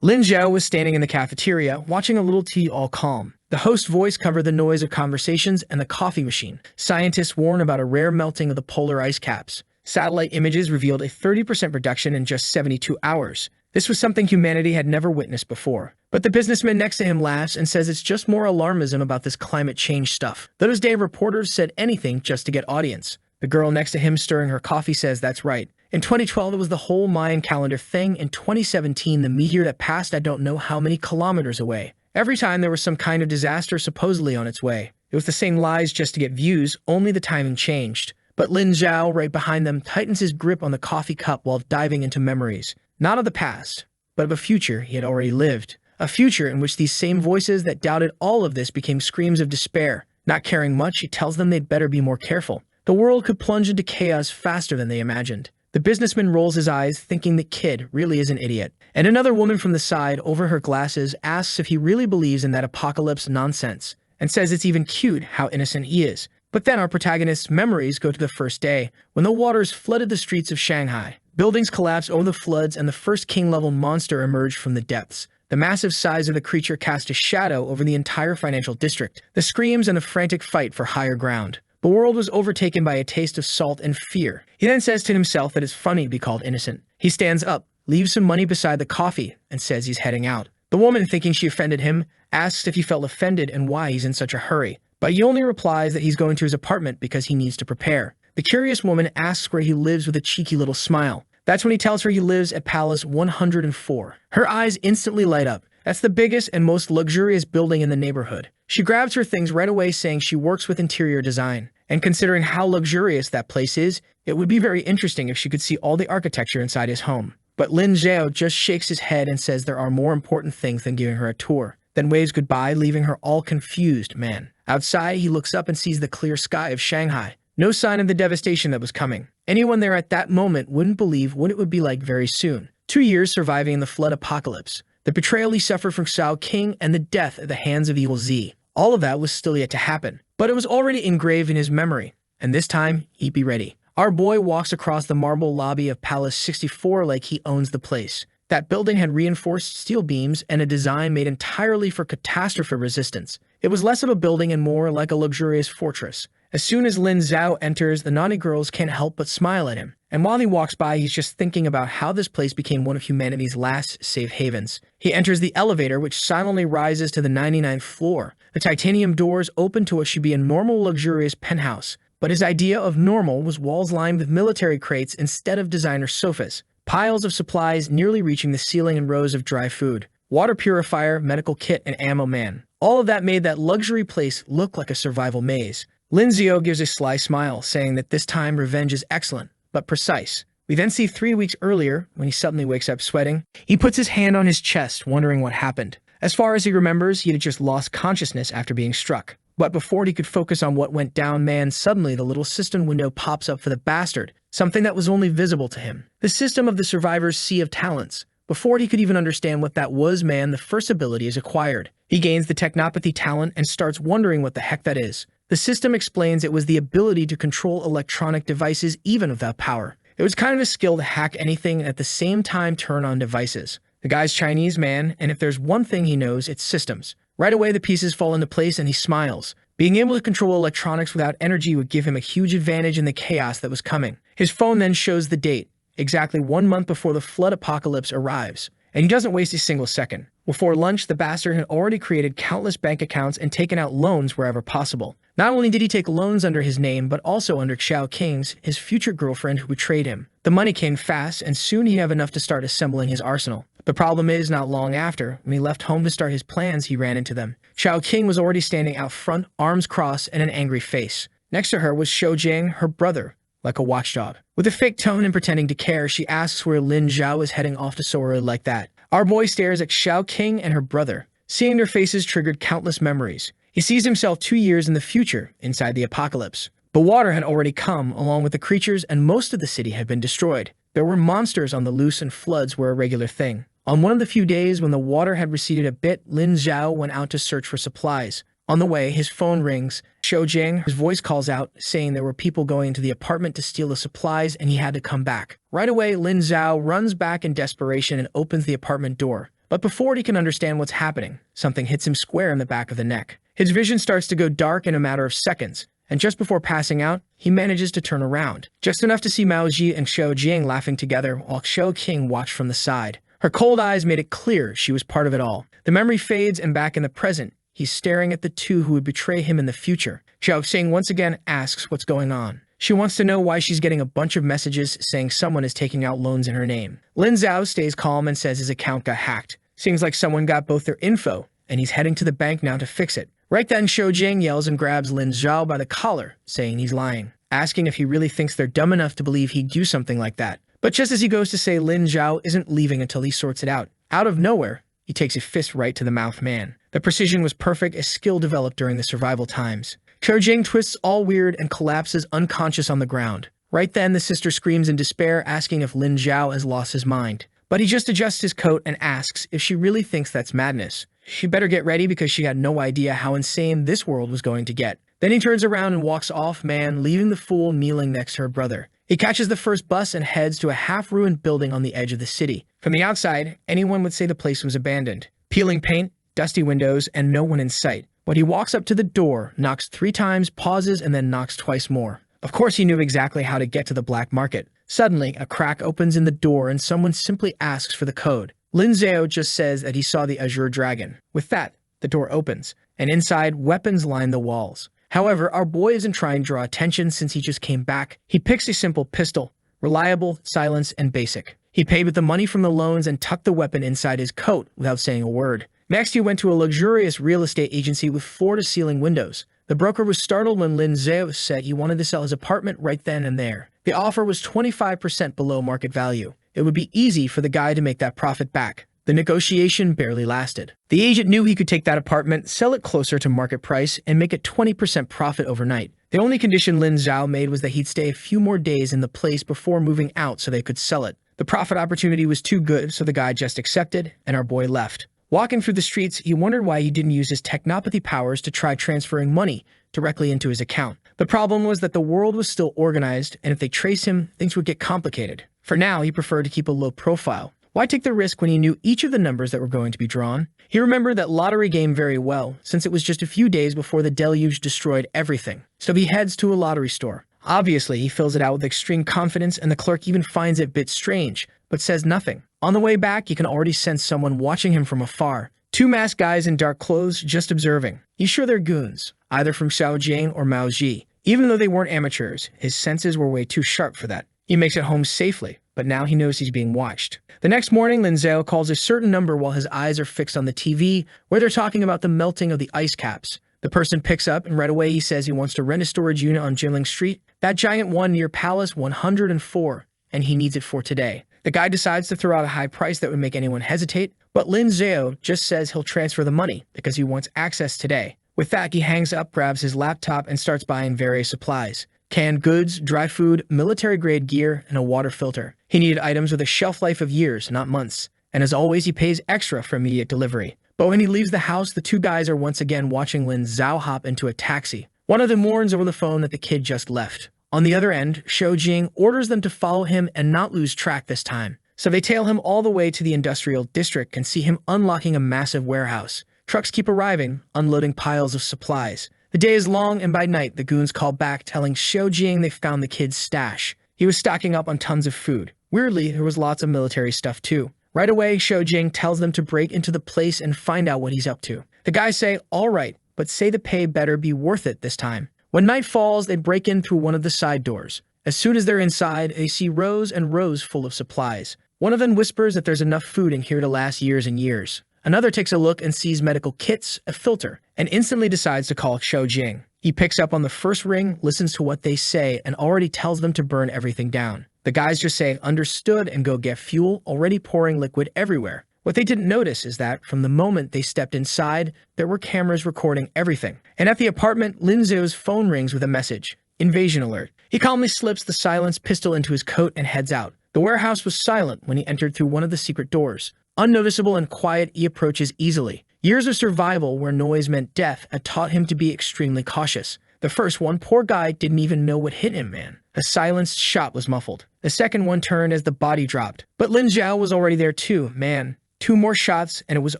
Lin Zhao was standing in the cafeteria, watching a little tea all calm. The host voice covered the noise of conversations and the coffee machine. Scientists warn about a rare melting of the polar ice caps. Satellite images revealed a 30% reduction in just 72 hours. This was something humanity had never witnessed before. But the businessman next to him laughs and says it's just more alarmism about this climate change stuff. Those day reporters said anything just to get audience. The girl next to him stirring her coffee says that's right. In 2012, it was the whole Mayan calendar thing. In 2017, the meteor that passed I don't know how many kilometers away. Every time there was some kind of disaster supposedly on its way. It was the same lies just to get views, only the timing changed. But Lin Zhao, right behind them, tightens his grip on the coffee cup while diving into memories. Not of the past, but of a future he had already lived. A future in which these same voices that doubted all of this became screams of despair. Not caring much, he tells them they'd better be more careful. The world could plunge into chaos faster than they imagined. The businessman rolls his eyes, thinking the kid really is an idiot. And another woman from the side, over her glasses, asks if he really believes in that apocalypse nonsense, and says it's even cute how innocent he is. But then our protagonist's memories go to the first day, when the waters flooded the streets of Shanghai. Buildings collapsed over the floods, and the first king-level monster emerged from the depths. The massive size of the creature cast a shadow over the entire financial district. The screams and the frantic fight for higher ground. The world was overtaken by a taste of salt and fear. He then says to himself that it's funny to be called innocent. He stands up, leaves some money beside the coffee, and says he's heading out. The woman, thinking she offended him, asks if he felt offended and why he's in such a hurry. But he only replies that he's going to his apartment because he needs to prepare. The curious woman asks where he lives with a cheeky little smile. That's when he tells her he lives at Palace 104. Her eyes instantly light up. That's the biggest and most luxurious building in the neighborhood. She grabs her things right away, saying she works with interior design. And considering how luxurious that place is, it would be very interesting if she could see all the architecture inside his home. But Lin Zhao just shakes his head and says there are more important things than giving her a tour. Then waves goodbye, leaving her all confused, man. Outside, he looks up and sees the clear sky of Shanghai. No sign of the devastation that was coming. Anyone there at that moment wouldn't believe what it would be like very soon. 2 years surviving in the flood apocalypse. The betrayal he suffered from Xiao King and the death at the hands of Evil Z. All of that was still yet to happen. But it was already engraved in his memory. And this time, he'd be ready. Our boy walks across the marble lobby of Palace 64 like he owns the place. That building had reinforced steel beams and a design made entirely for catastrophe resistance. It was less of a building and more like a luxurious fortress. As soon as Lin Zhao enters, the naughty girls can't help but smile at him. And while he walks by, he's just thinking about how this place became one of humanity's last safe havens. He enters the elevator, which silently rises to the 99th floor. The titanium doors open to what should be a normal, luxurious penthouse. But his idea of normal was walls lined with military crates instead of designer sofas. Piles of supplies nearly reaching the ceiling and rows of dry food. Water purifier, medical kit, and ammo man. All of that made that luxury place look like a survival maze. Lin Zhao gives a sly smile, saying that this time revenge is excellent, but precise. We then see 3 weeks earlier, when he suddenly wakes up sweating. He puts his hand on his chest, wondering what happened. As far as he remembers, he had just lost consciousness after being struck. But before he could focus on what went down, suddenly the little cistern window pops up for the bastard, something that was only visible to him. The system of the survivor's sea of talents. Before he could even understand what that was, the first ability is acquired. He gains the technopathy talent and starts wondering what the heck that is. The system explains it was the ability to control electronic devices even without power. It was kind of a skill to hack anything and at the same time turn on devices. The guy's Chinese, and if there's one thing he knows, it's systems. Right away, the pieces fall into place and he smiles. Being able to control electronics without energy would give him a huge advantage in the chaos that was coming. His phone then shows the date, exactly 1 month before the flood apocalypse arrives. And he doesn't waste a single second. Before lunch, the bastard had already created countless bank accounts and taken out loans wherever possible. Not only did he take loans under his name, but also under Xiao King's, his future girlfriend who betrayed him. The money came fast, and soon he'd have enough to start assembling his arsenal. The problem is, not long after, when he left home to start his plans, he ran into them. Xiao King was already standing out front, arms crossed, and an angry face. Next to her was Shou Jing, her brother, like a watchdog. With a fake tone and pretending to care, she asks where Lin Zhao is heading off to Sora like that. Our boy stares at Xiao King and her brother. Seeing their faces triggered countless memories. He sees himself 2 years in the future, inside the apocalypse. The water had already come, along with the creatures, and most of the city had been destroyed. There were monsters on the loose and floods were a regular thing. On one of the few days when the water had receded a bit, Lin Zhao went out to search for supplies. On the way, his phone rings. Shou Jing, his voice calls out, saying there were people going into the apartment to steal the supplies and he had to come back. Right away, Lin Zhao runs back in desperation and opens the apartment door. But before he can understand what's happening, something hits him square in the back of the neck. His vision starts to go dark in a matter of seconds, and just before passing out, he manages to turn around, just enough to see Mao Ji and Xiao Jing laughing together while Xiao King watched from the side. Her cold eyes made it clear she was part of it all. The memory fades, and back in the present, he's staring at the two who would betray him in the future. Xiao Xing once again asks what's going on. She wants to know why she's getting a bunch of messages saying someone is taking out loans in her name. Lin Zhao stays calm and says his account got hacked. Seems like someone got both their info, and he's heading to the bank now to fix it. Right then, Xiao Jing yells and grabs Lin Zhao by the collar, saying he's lying, asking if he really thinks they're dumb enough to believe he'd do something like that. But just as he goes to say Lin Zhao isn't leaving until he sorts it out of nowhere, he takes a fist right to the mouth man. The precision was perfect as skill developed during the survival times. Xiao Jing twists all weird and collapses unconscious on the ground. Right then, the sister screams in despair, asking if Lin Zhao has lost his mind. But he just adjusts his coat and asks if she really thinks that's madness. She better get ready because she had no idea how insane this world was going to get. Then he turns around and walks off, leaving the fool kneeling next to her brother. He catches the first bus and heads to a half-ruined building on the edge of the city. From the outside, anyone would say the place was abandoned. Peeling paint, dusty windows, and no one in sight. But he walks up to the door, knocks 3 times, pauses, and then knocks twice more. Of course he knew exactly how to get to the black market. Suddenly, a crack opens in the door and someone simply asks for the code. Lin Zhao just says that he saw the Azure Dragon. With that, the door opens, and inside, weapons line the walls. However, our boy isn't trying to draw attention since he just came back. He picks a simple pistol, reliable, silenced, and basic. He paid with the money from the loans and tucked the weapon inside his coat without saying a word. Next, he went to a luxurious real estate agency with floor-to-ceiling windows. The broker was startled when Lin Zhao said he wanted to sell his apartment right then and there. The offer was 25% below market value. It would be easy for the guy to make that profit back. The negotiation barely lasted. The agent knew he could take that apartment, sell it closer to market price, and make a 20% profit overnight. The only condition Lin Zhao made was that he'd stay a few more days in the place before moving out so they could sell it. The profit opportunity was too good, so the guy just accepted, and our boy left. Walking through the streets, he wondered why he didn't use his technopathy powers to try transferring money directly into his account. The problem was that the world was still organized, and if they traced him, things would get complicated. For now, he preferred to keep a low profile. Why take the risk when he knew each of the numbers that were going to be drawn? He remembered that lottery game very well, since it was just a few days before the deluge destroyed everything. So he heads to a lottery store. Obviously, he fills it out with extreme confidence, and the clerk even finds it a bit strange, but says nothing. On the way back, he can already sense someone watching him from afar. 2 masked guys in dark clothes just observing. He's sure they're goons, either from Xiao Jing or Mao Ji. Even though they weren't amateurs, his senses were way too sharp for that. He makes it home safely, but now he knows he's being watched. The next morning, Lin Zhao calls a certain number while his eyes are fixed on the TV, where they're talking about the melting of the ice caps. The person picks up, and right away he says he wants to rent a storage unit on Jinling Street, that giant one near Palace 104, and he needs it for today. The guy decides to throw out a high price that would make anyone hesitate, but Lin Zhao just says he'll transfer the money because he wants access today. With that, he hangs up, grabs his laptop, and starts buying various supplies. Canned goods, dry food, military-grade gear, and a water filter. He needed items with a shelf life of years, not months. And as always, he pays extra for immediate delivery. But when he leaves the house, the 2 guys are once again watching Lin Zhao hop into a taxi. One of them warns over the phone that the kid just left. On the other end, Xiao Jing orders them to follow him and not lose track this time. So they tail him all the way to the industrial district and see him unlocking a massive warehouse. Trucks keep arriving, unloading piles of supplies. The day is long, and by night, the goons call back telling Xiao Jing they found the kid's stash. He was stocking up on tons of food. Weirdly, there was lots of military stuff too. Right away, Xiao Jing tells them to break into the place and find out what he's up to. The guys say, all right, but say the pay better be worth it this time. When night falls, they break in through one of the side doors. As soon as they're inside, they see rows and rows full of supplies. One of them whispers that there's enough food in here to last years and years. Another takes a look and sees medical kits, a filter, and instantly decides to call Xiao Jing. He picks up on the first ring, listens to what they say, and already tells them to burn everything down. The guys just say, understood, and go get fuel, already pouring liquid everywhere. What they didn't notice is that, from the moment they stepped inside, there were cameras recording everything. And at the apartment, Lin Zhou's phone rings with a message. Invasion alert. He calmly slips the silenced pistol into his coat and heads out. The warehouse was silent when he entered through one of the secret doors. Unnoticeable and quiet, he approaches easily. Years of survival where noise meant death had taught him to be extremely cautious. The first one, poor guy, didn't even know what hit him, man. A silenced shot was muffled. The second one turned as the body dropped. But Lin Zhao was already there too, man. 2 more shots and it was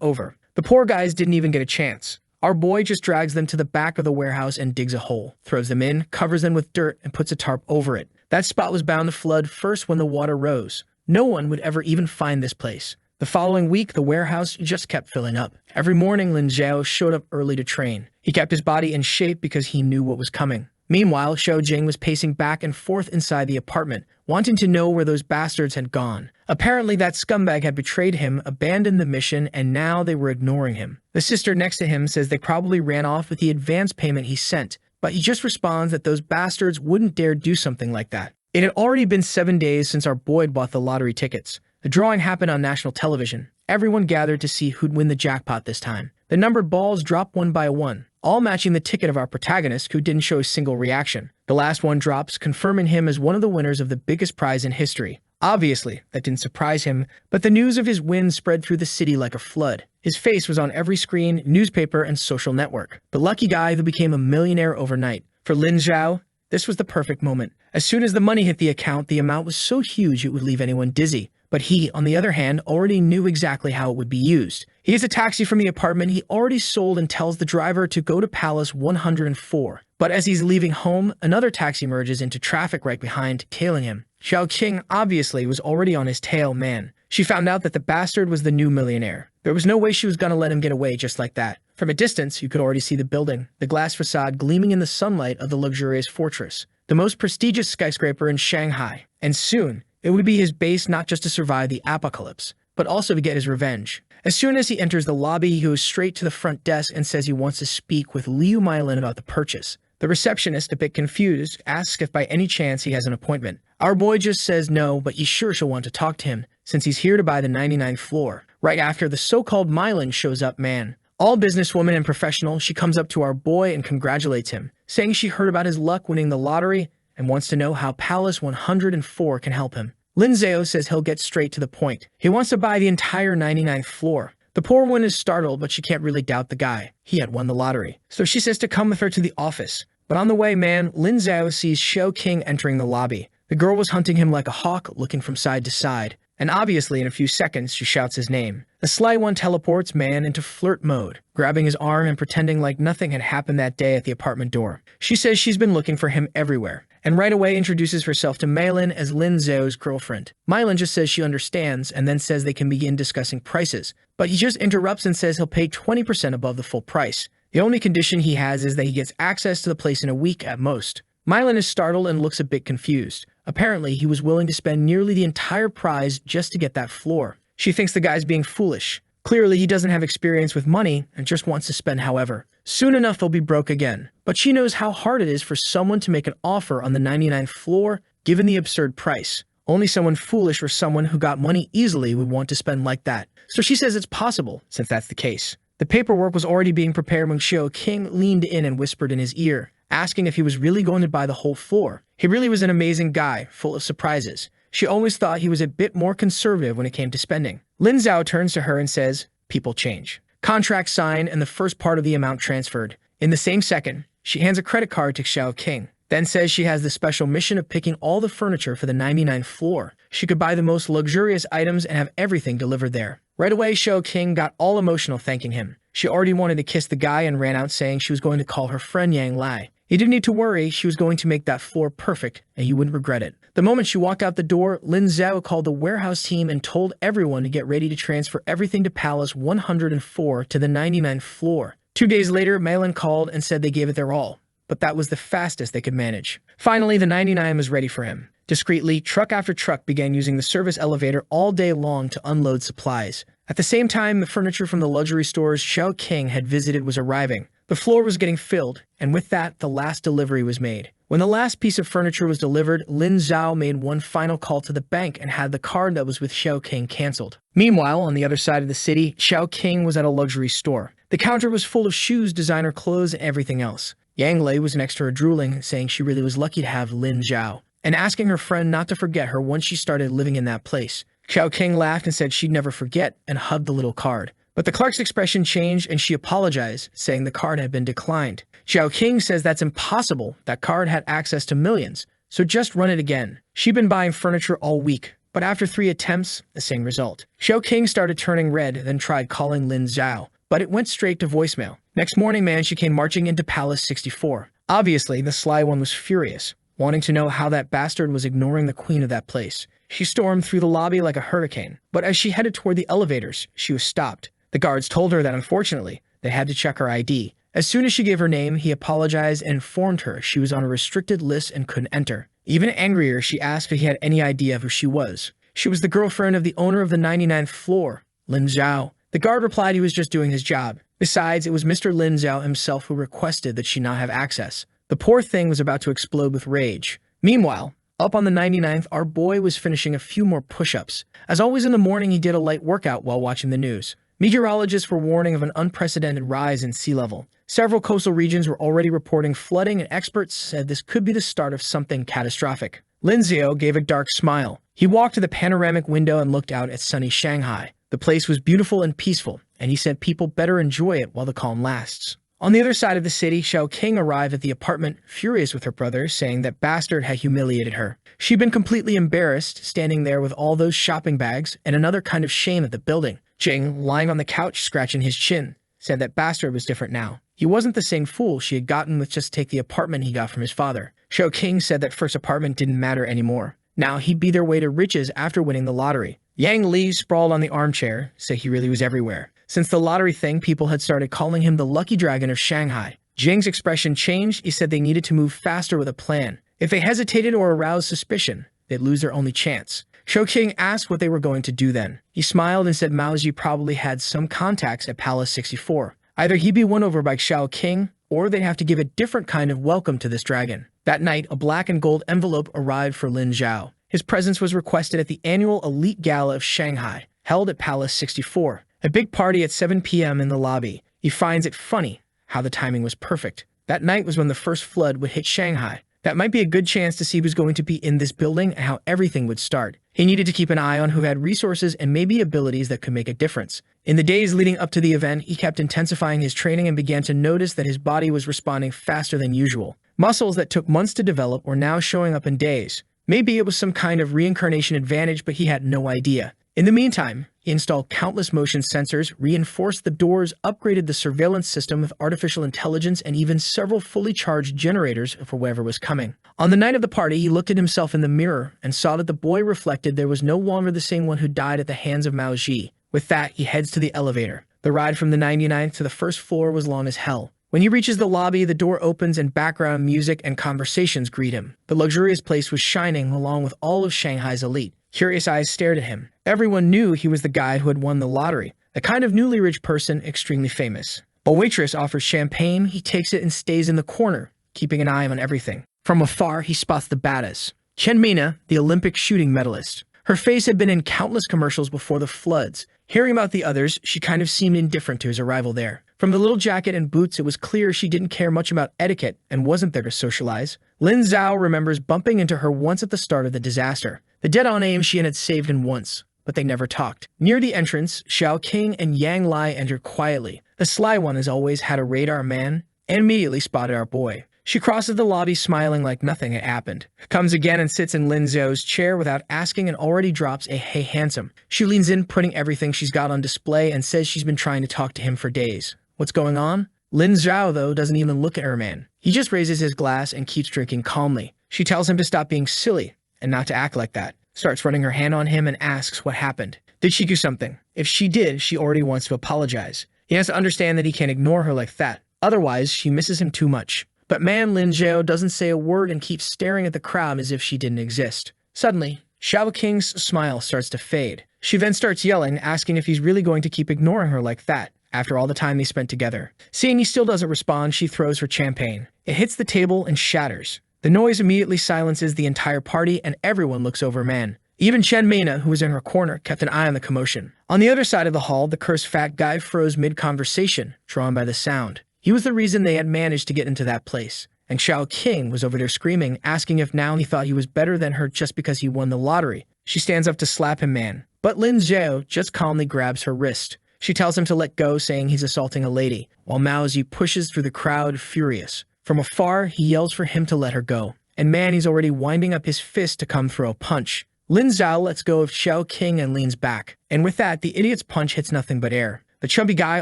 over. The poor guys didn't even get a chance. Our boy just drags them to the back of the warehouse and digs a hole, throws them in, covers them with dirt, and puts a tarp over it. That spot was bound to flood first when the water rose. No one would ever even find this place. The following week, the warehouse just kept filling up. Every morning, Lin Zhao showed up early to train. He kept his body in shape because he knew what was coming. Meanwhile, Xiao Jing was pacing back and forth inside the apartment, wanting to know where those bastards had gone. Apparently, that scumbag had betrayed him, abandoned the mission, and now they were ignoring him. The sister next to him says they probably ran off with the advance payment he sent, but he just responds that those bastards wouldn't dare do something like that. It had already been 7 days since our boy bought the lottery tickets. The drawing happened on national television. Everyone gathered to see who'd win the jackpot this time. The numbered balls dropped one by one, all matching the ticket of our protagonist, who didn't show a single reaction. The last one drops, confirming him as one of the winners of the biggest prize in history. Obviously, that didn't surprise him, but the news of his win spread through the city like a flood. His face was on every screen, newspaper, and social network. The lucky guy who became a millionaire overnight. For Lin Zhao, this was the perfect moment. As soon as the money hit the account, the amount was so huge it would leave anyone dizzy. But he, on the other hand, already knew exactly how it would be used. He gets a taxi from the apartment he already sold and tells the driver to go to Palace 104. But as he's leaving home, another taxi merges into traffic right behind, tailing him. Xiao Qing obviously was already on his tail, man. She found out that the bastard was the new millionaire. There was no way she was gonna let him get away just like that. From a distance, you could already see the building, the glass facade gleaming in the sunlight of the luxurious fortress, the most prestigious skyscraper in Shanghai. And soon, it would be his base not just to survive the apocalypse, but also to get his revenge. As soon as he enters the lobby, he goes straight to the front desk and says he wants to speak with Liu Mylin about the purchase. The receptionist, a bit confused, asks if by any chance he has an appointment. Our boy just says no, but he's sure she'll want to talk to him, since he's here to buy the 99th floor. Right after the so-called Mylin shows up, man. All businesswoman and professional, she comes up to our boy and congratulates him, saying she heard about his luck winning the lottery and wants to know how Palace 104 can help him. Lin Zhao says he'll get straight to the point. He wants to buy the entire 99th floor. The poor woman is startled, but she can't really doubt the guy. He had won the lottery. So she says to come with her to the office. But on the way, man, Lin Zhao sees Xiao Qing entering the lobby. The girl was hunting him like a hawk, looking from side to side. And obviously, in a few seconds, she shouts his name. The sly one teleports man into flirt mode, grabbing his arm and pretending like nothing had happened that day at the apartment door. She says she's been looking for him everywhere, and right away introduces herself to Mylin as Lin Zhao's girlfriend. Mylin just says she understands, and then says they can begin discussing prices. But he just interrupts and says he'll pay 20% above the full price. The only condition he has is that he gets access to the place in a week at most. Mylin is startled and looks a bit confused. Apparently, he was willing to spend nearly the entire prize just to get that floor. She thinks the guy's being foolish. Clearly, he doesn't have experience with money and just wants to spend however. Soon enough, they'll be broke again. But she knows how hard it is for someone to make an offer on the 99th floor, given the absurd price. Only someone foolish or someone who got money easily would want to spend like that. So she says it's possible, since that's the case. The paperwork was already being prepared when Xiao Qing leaned in and whispered in his ear, asking if he was really going to buy the whole floor. He really was an amazing guy, full of surprises. She always thought he was a bit more conservative when it came to spending. Lin Zhao turns to her and says, "People change." Contract signed and the first part of the amount transferred. In the same second, she hands a credit card to Xiao Qing, then says she has the special mission of picking all the furniture for the 99th floor. She could buy the most luxurious items and have everything delivered there. Right away, Xiao Qing got all emotional thanking him. She already wanted to kiss the guy and ran out saying she was going to call her friend Yang Lai. He didn't need to worry, she was going to make that floor perfect, and he wouldn't regret it. The moment she walked out the door, Lin Zhao called the warehouse team and told everyone to get ready to transfer everything to Palace 104 to the 99th floor. 2 days later, Mylin called and said they gave it their all, but that was the fastest they could manage. Finally, the 99 was ready for him. Discreetly, truck after truck began using the service elevator all day long to unload supplies. At the same time, the furniture from the luxury stores Xiao Qing had visited was arriving. The floor was getting filled, and with that, the last delivery was made. When the last piece of furniture was delivered, Lin Zhao made one final call to the bank and had the card that was with Xiao Qing canceled. Meanwhile, on the other side of the city, Xiao Qing was at a luxury store. The counter was full of shoes, designer clothes, and everything else. Yang Lei was next to her drooling, saying she really was lucky to have Lin Zhao, and asking her friend not to forget her once she started living in that place. Xiao Qing laughed and said she'd never forget and hugged the little card. But the clerk's expression changed and she apologized, saying the card had been declined. Xiao Qing says that's impossible. That card had access to millions, so just run it again. She'd been buying furniture all week, but after 3 attempts, the same result. Xiao King started turning red, then tried calling Lin Zhao, but it went straight to voicemail. Next morning, she came marching into Palace 64. Obviously, the sly one was furious, wanting to know how that bastard was ignoring the queen of that place. She stormed through the lobby like a hurricane, but as she headed toward the elevators, she was stopped. The guards told her that unfortunately, they had to check her ID. As soon as she gave her name, he apologized and informed her she was on a restricted list and couldn't enter. Even angrier, she asked if he had any idea who she was. She was the girlfriend of the owner of the 99th floor, Lin Zhao. The guard replied he was just doing his job. Besides, it was Mr. Lin Zhao himself who requested that she not have access. The poor thing was about to explode with rage. Meanwhile, up on the 99th, our boy was finishing a few more push-ups. As always in the morning, he did a light workout while watching the news. Meteorologists were warning of an unprecedented rise in sea level. Several coastal regions were already reporting flooding, and experts said this could be the start of something catastrophic. Lin Zhao gave a dark smile. He walked to the panoramic window and looked out at sunny Shanghai. The place was beautiful and peaceful, and he said people better enjoy it while the calm lasts. On the other side of the city, Xiao King arrived at the apartment, furious with her brother, saying that bastard had humiliated her. She'd been completely embarrassed, standing there with all those shopping bags and another kind of shame at the building. Jing, lying on the couch scratching his chin, said that bastard was different now. He wasn't the same fool she had gotten with just take the apartment he got from his father. Xiao King said that first apartment didn't matter anymore. Now he'd be their way to riches after winning the lottery. Yang Li sprawled on the armchair, said he really was everywhere. Since the lottery thing, people had started calling him the Lucky Dragon of Shanghai. Jing's expression changed. He said they needed to move faster with a plan. If they hesitated or aroused suspicion, they'd lose their only chance. Xiao King asked what they were going to do then. He smiled and said Maoji probably had some contacts at Palace 64. Either he'd be won over by Xiao King, or they'd have to give a different kind of welcome to this dragon. That night, a black and gold envelope arrived for Lin Zhao. His presence was requested at the annual Elite Gala of Shanghai, held at Palace 64. A big party at 7 p.m. in the lobby. He finds it funny how the timing was perfect. That night was when the first flood would hit Shanghai. That might be a good chance to see who's going to be in this building and how everything would start. He needed to keep an eye on who had resources and maybe abilities that could make a difference. In the days leading up to the event, he kept intensifying his training and began to notice that his body was responding faster than usual. Muscles that took months to develop were now showing up in days. Maybe it was some kind of reincarnation advantage, but he had no idea. In the meantime, he installed countless motion sensors, reinforced the doors, upgraded the surveillance system with artificial intelligence, and even several fully charged generators for whatever was coming. On the night of the party, he looked at himself in the mirror and saw that the boy reflected there was no longer the same one who died at the hands of Mao Ji. With that, he heads to the elevator. The ride from the 99th to the first floor was long as hell. When he reaches the lobby, the door opens and background music and conversations greet him. The luxurious place was shining along with all of Shanghai's elite. Curious eyes stared at him. Everyone knew he was the guy who had won the lottery, the kind of newly rich person extremely famous. A waitress offers champagne, he takes it and stays in the corner, keeping an eye on everything. From afar, he spots the badass. Chen Mina, the Olympic shooting medalist. Her face had been in countless commercials before the floods. Hearing about the others, she kind of seemed indifferent to his arrival there. From the little jacket and boots, it was clear she didn't care much about etiquette and wasn't there to socialize. Lin Zhao remembers bumping into her once at the start of the disaster. The dead-on aim she had saved him once, but they never talked. Near the entrance, Xiao King and Yang Lai entered quietly. The sly one, as always, had a radar man and immediately spotted our boy. She crosses the lobby smiling like nothing had happened. Comes again and sits in Lin Zhou's chair without asking and already drops a "Hey, handsome." She leans in, putting everything she's got on display and says she's been trying to talk to him for days. What's going on? Lin Zhao, though, doesn't even look at her man. He just raises his glass and keeps drinking calmly. She tells him to stop being silly and not to act like that. Starts running her hand on him and asks what happened. Did she do something? If she did, she already wants to apologize. He has to understand that he can't ignore her like that. Otherwise, she misses him too much. But man, Lin Zhao doesn't say a word and keeps staring at the crowd as if she didn't exist. Suddenly, Xiao King's smile starts to fade. She then starts yelling, asking if he's really going to keep ignoring her like that, after all the time they spent together. Seeing he still doesn't respond, she throws her champagne. It hits the table and shatters. The noise immediately silences the entire party and everyone looks over man. Even Chen Mina, who was in her corner, kept an eye on the commotion. On the other side of the hall, the cursed fat guy froze mid-conversation, drawn by the sound. He was the reason they had managed to get into that place. And Xiao King was over there screaming, asking if now he thought he was better than her just because he won the lottery. She stands up to slap him, man. But Lin Zhao just calmly grabs her wrist. She tells him to let go, saying he's assaulting a lady, while Maozi pushes through the crowd, furious. From afar, he yells for him to let her go. And man, he's already winding up his fist to come throw a punch. Lin Zhao lets go of Xiao King and leans back. And with that, the idiot's punch hits nothing but air. The chubby guy,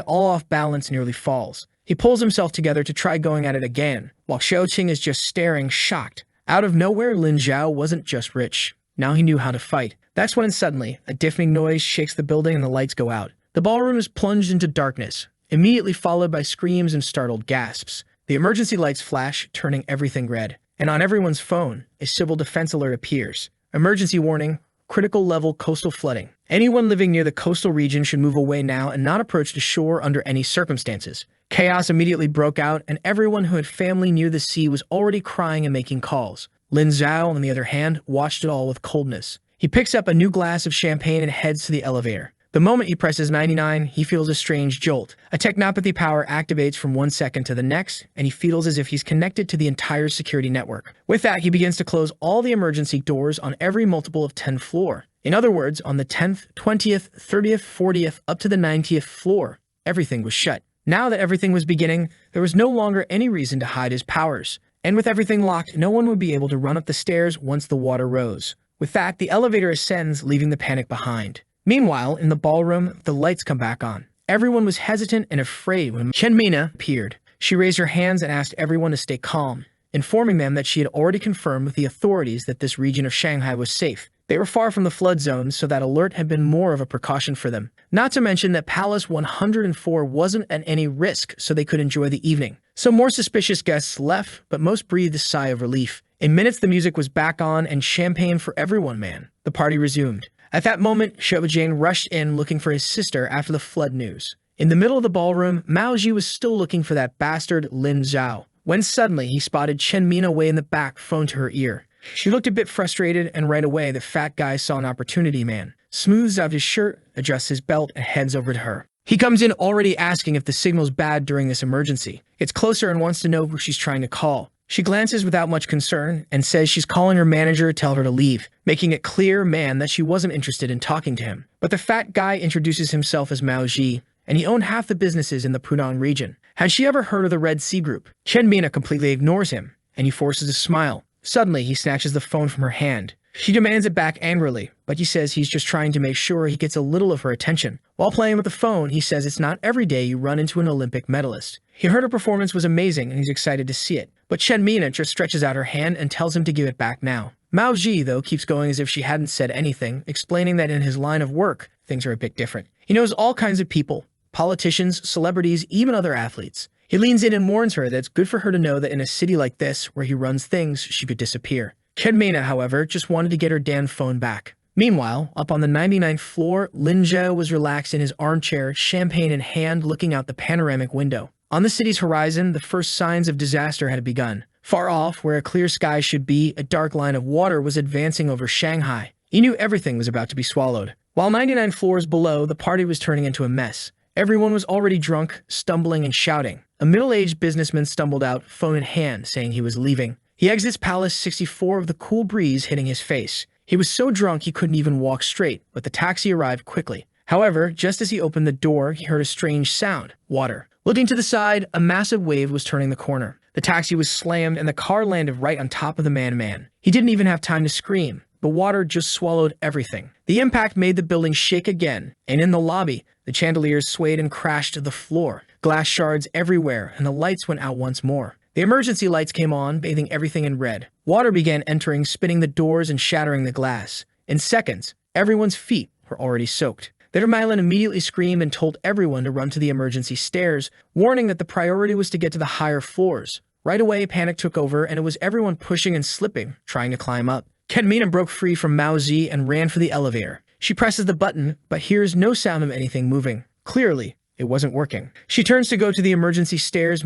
all off balance, nearly falls. He pulls himself together to try going at it again, while Xiao Qing is just staring, shocked. Out of nowhere, Lin Zhao wasn't just rich. Now he knew how to fight. That's when suddenly, a deafening noise shakes the building and the lights go out. The ballroom is plunged into darkness, immediately followed by screams and startled gasps. The emergency lights flash, turning everything red. And on everyone's phone, a civil defense alert appears. Emergency warning, critical level coastal flooding. Anyone living near the coastal region should move away now and not approach the shore under any circumstances. Chaos immediately broke out, and everyone who had family near the sea was already crying and making calls. Lin Zhao, on the other hand, watched it all with coldness. He picks up a new glass of champagne and heads to the elevator. The moment he presses 99, he feels a strange jolt. A technopathy power activates from 1 second to the next, and he feels as if he's connected to the entire security network. With that, he begins to close all the emergency doors on every multiple of 10 floor. In other words, on the 10th, 20th, 30th, 40th, up to the 90th floor, everything was shut. Now that everything was beginning, there was no longer any reason to hide his powers. And with everything locked, no one would be able to run up the stairs once the water rose. With that, the elevator ascends, leaving the panic behind. Meanwhile, in the ballroom, the lights come back on. Everyone was hesitant and afraid when Chen Mina appeared. She raised her hands and asked everyone to stay calm, informing them that she had already confirmed with the authorities that this region of Shanghai was safe. They were far from the flood zone, so that alert had been more of a precaution for them. Not to mention that Palace 104 wasn't at any risk, so they could enjoy the evening. Some more suspicious guests left, but most breathed a sigh of relief. In minutes, the music was back on, and champagne for everyone, man. The party resumed. At that moment, Shobajang rushed in looking for his sister after the flood news. In the middle of the ballroom, Maoji was still looking for that bastard Lin Zhao, when suddenly he spotted Chen Mina way in the back, phone to her ear. She looked a bit frustrated, and right away the fat guy saw an opportunity, man. Smooths out his shirt, adjusts his belt, and heads over to her. He comes in already asking if the signal's bad during this emergency. Gets closer and wants to know who she's trying to call. She glances without much concern and says she's calling her manager to tell her to leave, making it clear, man, that she wasn't interested in talking to him. But the fat guy introduces himself as Mao Ji, and he owned half the businesses in the Pudong region. Had she ever heard of the Red Sea Group? Chen Mina completely ignores him, and he forces a smile. Suddenly, he snatches the phone from her hand. She demands it back angrily, but he says he's just trying to make sure he gets a little of her attention. While playing with the phone, he says it's not every day you run into an Olympic medalist. He heard her performance was amazing and he's excited to see it. But Chen Mina just stretches out her hand and tells him to give it back now. Mao Ji, though, keeps going as if she hadn't said anything, explaining that in his line of work, things are a bit different. He knows all kinds of people, politicians, celebrities, even other athletes. He leans in and warns her that it's good for her to know that in a city like this, where he runs things, she could disappear. Chen Mina, however, just wanted to get her damn phone back. Meanwhile, up on the 99th floor, Lin Zhao was relaxed in his armchair, champagne in hand, looking out the panoramic window. On the city's horizon, the first signs of disaster had begun. Far off, where a clear sky should be, a dark line of water was advancing over Shanghai. He knew everything was about to be swallowed. While 99 floors below, the party was turning into a mess. Everyone was already drunk, stumbling and shouting. A middle-aged businessman stumbled out, phone in hand, saying he was leaving. He exits Palace 64 with the cool breeze hitting his face. He was so drunk he couldn't even walk straight, but the taxi arrived quickly. However, just as he opened the door, he heard a strange sound. Water. Looking to the side, a massive wave was turning the corner. The taxi was slammed and the car landed right on top of the man. He didn't even have time to scream. The water just swallowed everything. The impact made the building shake again, and in the lobby, the chandeliers swayed and crashed to the floor. Glass shards everywhere, and the lights went out once more. The emergency lights came on, bathing everything in red. Water began entering, spinning the doors and shattering the glass. In seconds, everyone's feet were already soaked. The Dermylin immediately screamed and told everyone to run to the emergency stairs, warning that the priority was to get to the higher floors. Right away, panic took over, and it was everyone pushing and slipping, trying to climb up. Chen Mina broke free from Mao Zi and ran for the elevator. She presses the button, but hears no sound of anything moving. Clearly, it wasn't working. She turns to go to the emergency stairs,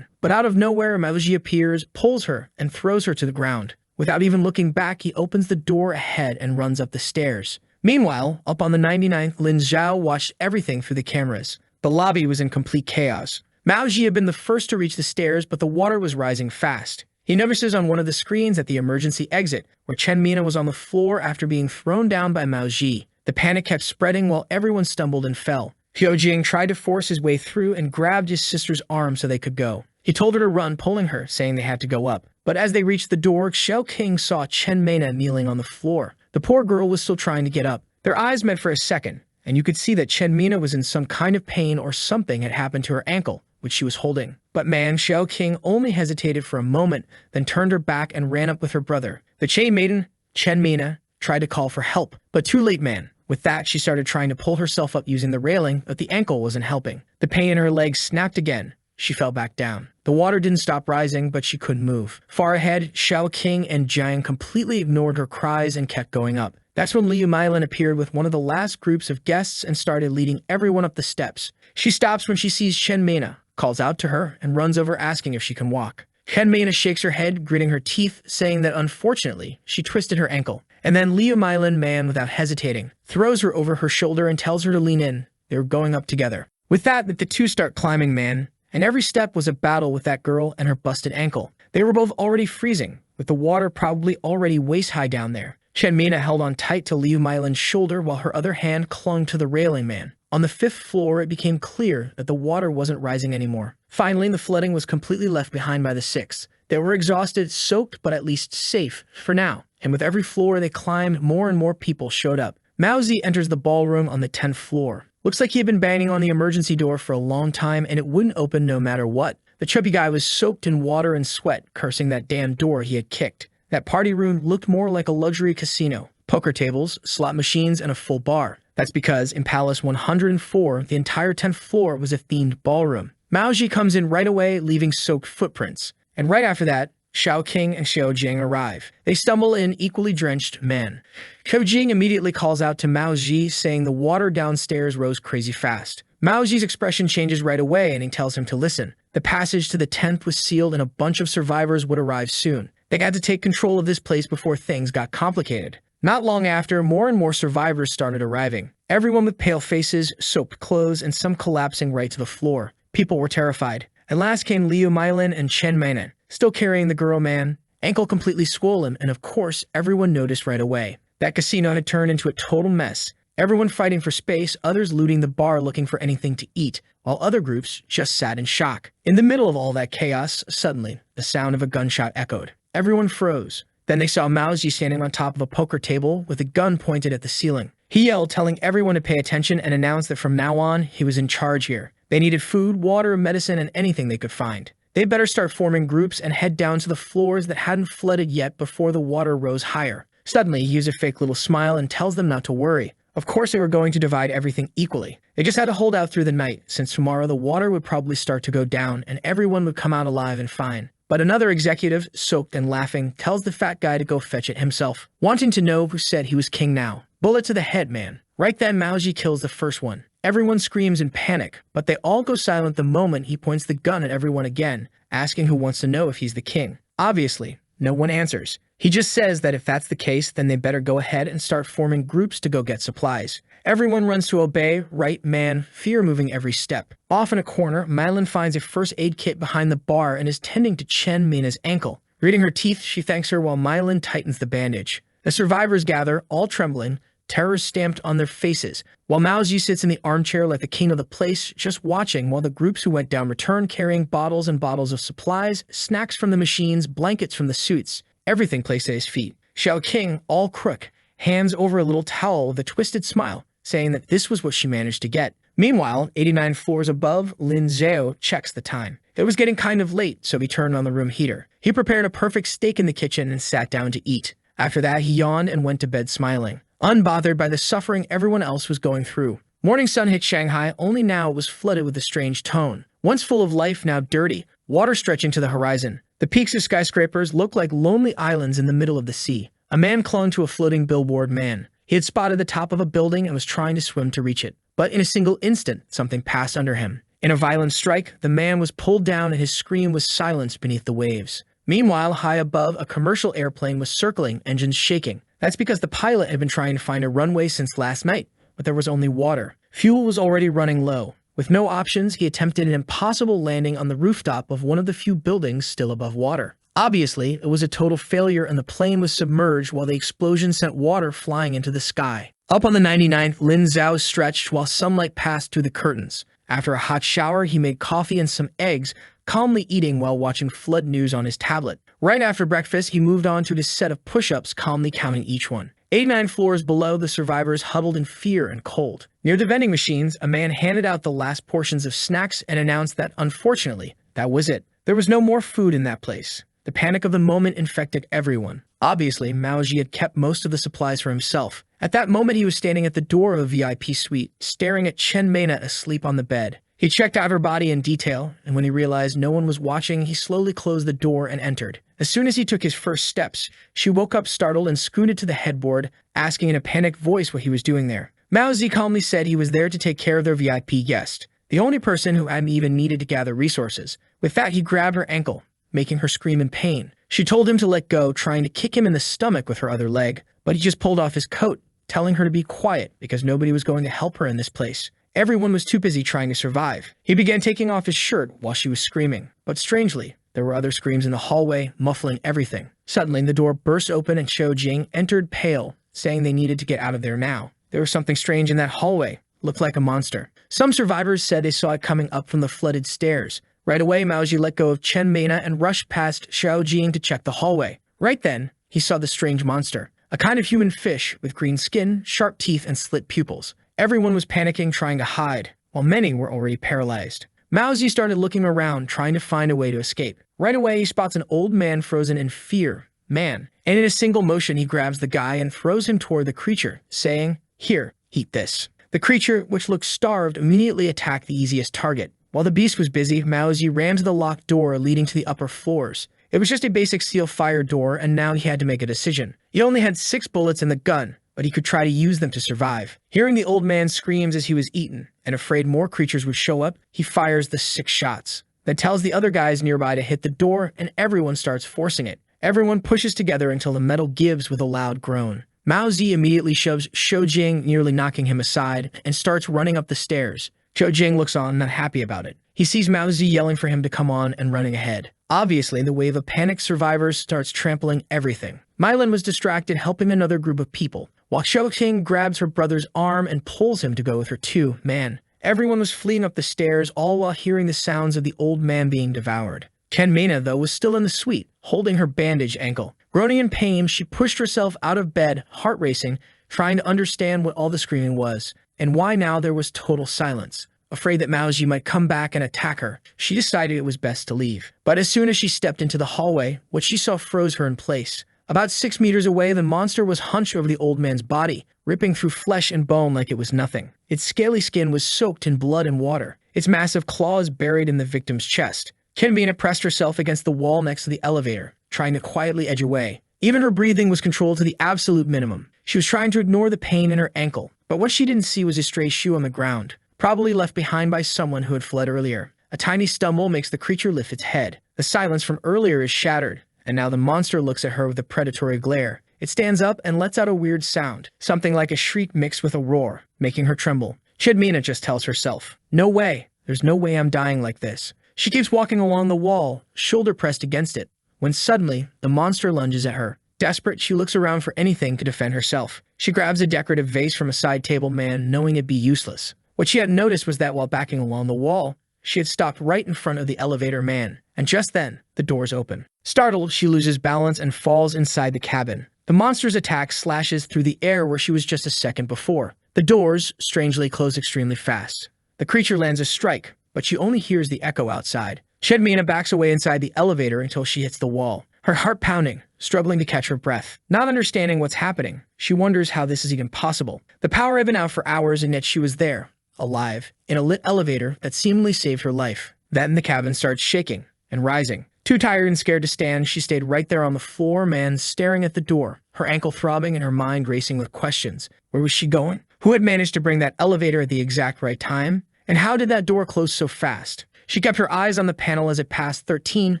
but out of nowhere, Mao Zi appears, pulls her, and throws her to the ground. Without even looking back, he opens the door ahead and runs up the stairs. Meanwhile, up on the 99th, Lin Zhao watched everything through the cameras. The lobby was in complete chaos. Mao Ji had been the first to reach the stairs, but the water was rising fast. He notices on one of the screens at the emergency exit, where Chen Mina was on the floor after being thrown down by Mao Ji. The panic kept spreading while everyone stumbled and fell. Xiao Jing tried to force his way through and grabbed his sister's arm so they could go. He told her to run, pulling her, saying they had to go up. But as they reached the door, Xiao King saw Chen Mina kneeling on the floor. The poor girl was still trying to get up. Their eyes met for a second, and you could see that Chenmina was in some kind of pain or something had happened to her ankle, which she was holding. But man, Xiaoqing only hesitated for a moment, then turned her back and ran up with her brother. The Che maiden, Chenmina, tried to call for help, but too late, man. With that, she started trying to pull herself up using the railing, but the ankle wasn't helping. The pain in her legs snapped again. She fell back down. The water didn't stop rising, but she couldn't move. Far ahead, Xiaoqing and Jiang completely ignored her cries and kept going up. That's when Liu Mylin appeared with one of the last groups of guests and started leading everyone up the steps. She stops when she sees Chenmina, calls out to her, and runs over asking if she can walk. Chenmina shakes her head, gritting her teeth, saying that unfortunately, she twisted her ankle. And then Liu Mylin, man, without hesitating, throws her over her shoulder and tells her to lean in. They were going up together. With that, the two start climbing, man, and every step was a battle with that girl and her busted ankle. They were both already freezing, with the water probably already waist-high down there. Chenmina held on tight to Liu Mylin's shoulder while her other hand clung to the railing, man. On the 5th floor, it became clear that the water wasn't rising anymore. Finally, the flooding was completely left behind by the 6th. They were exhausted, soaked, but at least safe, for now. And with every floor they climbed, more and more people showed up. Maozi enters the ballroom on the 10th floor. Looks like he had been banging on the emergency door for a long time and it wouldn't open no matter what. The chubby guy was soaked in water and sweat, cursing that damn door he had kicked. That party room looked more like a luxury casino. Poker tables, slot machines, and a full bar. That's because in Palace 104, the entire 10th floor was a themed ballroom. Maozi comes in right away, leaving soaked footprints. And right after that, Xiaoqing and Xiaojing arrive. They stumble in equally drenched men. Xiaojing immediately calls out to Maozi, saying the water downstairs rose crazy fast. Maozi's expression changes right away and he tells him to listen. The passage to the 10th was sealed and a bunch of survivors would arrive soon. They had to take control of this place before things got complicated. Not long after, more and more survivors started arriving. Everyone with pale faces, soaked clothes, and some collapsing right to the floor. People were terrified. At last came Liu Mylin and Chenmina, still carrying the girl, man, ankle completely swollen, and of course, everyone noticed right away. That casino had turned into a total mess. Everyone fighting for space, others looting the bar looking for anything to eat, while other groups just sat in shock. In the middle of all that chaos, suddenly, the sound of a gunshot echoed. Everyone froze. Then they saw Maozi standing on top of a poker table with a gun pointed at the ceiling. He yelled, telling everyone to pay attention and announced that from now on, he was in charge here. They needed food, water, medicine, and anything they could find. They better start forming groups and head down to the floors that hadn't flooded yet before the water rose higher. Suddenly, he uses a fake little smile and tells them not to worry. Of course, they were going to divide everything equally. They just had to hold out through the night, since tomorrow the water would probably start to go down and everyone would come out alive and fine. But another executive, soaked and laughing, tells the fat guy to go fetch it himself, wanting to know who said he was king now. Bullet to the head, man. Right then, Maozi kills the first one. Everyone screams in panic, but they all go silent the moment he points the gun at everyone again, asking who wants to know if he's the king. Obviously, no one answers. He just says that if that's the case, then they better go ahead and start forming groups to go get supplies. Everyone runs to obey, right, man, fear moving every step. Off in a corner, Mylin finds a first aid kit behind the bar and is tending to Chenmina's ankle. Reading her teeth, she thanks her while Mylin tightens the bandage. The survivors gather, all trembling, terror stamped on their faces, while Maozi sits in the armchair like the king of the place, just watching while the groups who went down return carrying bottles and bottles of supplies, snacks from the machines, blankets from the suits, everything placed at his feet. Xiaoqing, all crook, hands over a little towel with a twisted smile, saying that this was what she managed to get. Meanwhile, 89 floors above, Lin Zhao checks the time. It was getting kind of late, so he turned on the room heater. He prepared a perfect steak in the kitchen and sat down to eat. After that, he yawned and went to bed smiling, unbothered by the suffering everyone else was going through. Morning sun hit Shanghai, only now it was flooded with a strange tone. Once full of life, now dirty, water stretching to the horizon. The peaks of skyscrapers looked like lonely islands in the middle of the sea. A man clung to a floating billboard, man. He had spotted the top of a building and was trying to swim to reach it. But in a single instant, something passed under him. In a violent strike, the man was pulled down and his scream was silenced beneath the waves. Meanwhile, high above, a commercial airplane was circling, engines shaking. That's because the pilot had been trying to find a runway since last night, but there was only water. Fuel was already running low. With no options, he attempted an impossible landing on the rooftop of one of the few buildings still above water. Obviously, it was a total failure and the plane was submerged while the explosion sent water flying into the sky. Up on the 99th, Lin Zhao stretched while sunlight passed through the curtains. After a hot shower, he made coffee and some eggs, calmly eating while watching flood news on his tablet. Right after breakfast, he moved on to his set of push-ups, calmly counting each one. 89 floors below, the survivors huddled in fear and cold. Near the vending machines, a man handed out the last portions of snacks and announced that, unfortunately, that was it. There was no more food in that place. The panic of the moment infected everyone. Obviously, Maoji had kept most of the supplies for himself. At that moment, he was standing at the door of a VIP suite, staring at Chen Mena asleep on the bed. He checked out her body in detail, and when he realized no one was watching, he slowly closed the door and entered. As soon as he took his first steps, she woke up startled and scooted to the headboard, asking in a panicked voice what he was doing there. Mao Zi calmly said he was there to take care of their VIP guest, the only person who hadn't even needed to gather resources. With that, he grabbed her ankle, making her scream in pain. She told him to let go, trying to kick him in the stomach with her other leg, but he just pulled off his coat, telling her to be quiet because nobody was going to help her in this place. Everyone was too busy trying to survive. He began taking off his shirt while she was screaming, but strangely, there were other screams in the hallway, muffling everything. Suddenly, the door burst open and Xiao Jing entered pale, saying they needed to get out of there now. There was something strange in that hallway. Looked like a monster. Some survivors said they saw it coming up from the flooded stairs. Right away, Maoji let go of Chen Mena and rushed past Xiao Jing to check the hallway. Right then, he saw the strange monster. A kind of human fish with green skin, sharp teeth, and slit pupils. Everyone was panicking, trying to hide, while many were already paralyzed. Maozi started looking around, trying to find a way to escape. Right away, he spots an old man frozen in fear. Man. And in a single motion, he grabs the guy and throws him toward the creature, saying, "Here, eat this." The creature, which looked starved, immediately attacked the easiest target. While the beast was busy, Maozi ran to the locked door leading to the upper floors. It was just a basic steel fire door, and now he had to make a decision. He only had 6 bullets in the gun, but he could try to use them to survive. Hearing the old man's screams as he was eaten, and afraid more creatures would show up, he fires the 6 shots. Then tells the other guys nearby to hit the door, and everyone starts forcing it. Everyone pushes together until the metal gives with a loud groan. Mao Zi immediately shoves Xiao Jing, nearly knocking him aside, and starts running up the stairs. Xiao Jing looks on, not happy about it. He sees Mao Zi yelling for him to come on and running ahead. Obviously, the wave of panicked survivors starts trampling everything. Mylan was distracted helping another group of people, while Xiao Jing grabs her brother's arm and pulls him to go with her too. Man, everyone was fleeing up the stairs, all while hearing the sounds of the old man being devoured. Chen Mena, though, was still in the suite, holding her bandaged ankle. Groaning in pain, she pushed herself out of bed, heart racing, trying to understand what all the screaming was, and why now there was total silence. Afraid that Maoji might come back and attack her, she decided it was best to leave. But as soon as she stepped into the hallway, what she saw froze her in place. About 6 meters away, the monster was hunched over the old man's body, ripping through flesh and bone like it was nothing. Its scaly skin was soaked in blood and water, its massive claws buried in the victim's chest. Kenbina pressed herself against the wall next to the elevator, trying to quietly edge away. Even her breathing was controlled to the absolute minimum. She was trying to ignore the pain in her ankle, but what she didn't see was a stray shoe on the ground, probably left behind by someone who had fled earlier. A tiny stumble makes the creature lift its head. The silence from earlier is shattered, and now the monster looks at her with a predatory glare. It stands up and lets out a weird sound, something like a shriek mixed with a roar, making her tremble. Chidmina just tells herself, "No way, there's no way I'm dying like this." She keeps walking along the wall, shoulder pressed against it, when suddenly, the monster lunges at her. Desperate, she looks around for anything to defend herself. She grabs a decorative vase from a side table man, knowing it'd be useless. What she hadn't noticed was that while backing along the wall, she had stopped right in front of the elevator man, and just then, the doors open. Startled, she loses balance and falls inside the cabin. The monster's attack slashes through the air where she was just a second before. The doors, strangely, close extremely fast. The creature lands a strike, but she only hears the echo outside. Chedmina backs away inside the elevator until she hits the wall, her heart pounding, struggling to catch her breath. Not understanding what's happening, she wonders how this is even possible. The power had been out for hours, and yet she was there, alive, in a lit elevator that seemingly saved her life. Then the cabin starts shaking and rising. Too tired and scared to stand, she stayed right there on the floor, man, staring at the door, her ankle throbbing and her mind racing with questions. Where was she going? Who had managed to bring that elevator at the exact right time? And how did that door close so fast? She kept her eyes on the panel as it passed 13,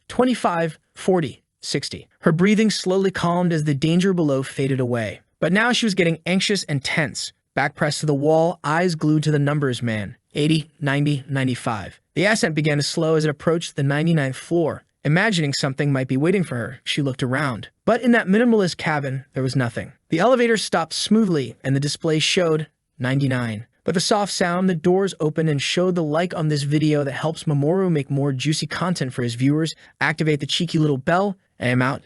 25, 40, 60. Her breathing slowly calmed as the danger below faded away. But now she was getting anxious and tense. Back pressed to the wall, eyes glued to the numbers, man. 80, 90, 95. The ascent began to slow as it approached the 99th floor. Imagining something might be waiting for her, she looked around. But in that minimalist cabin, there was nothing. The elevator stopped smoothly, and the display showed 99. But the soft sound, the doors opened and showed the like on this video that helps Mamoru make more juicy content for his viewers. Activate the cheeky little bell, and I'm out.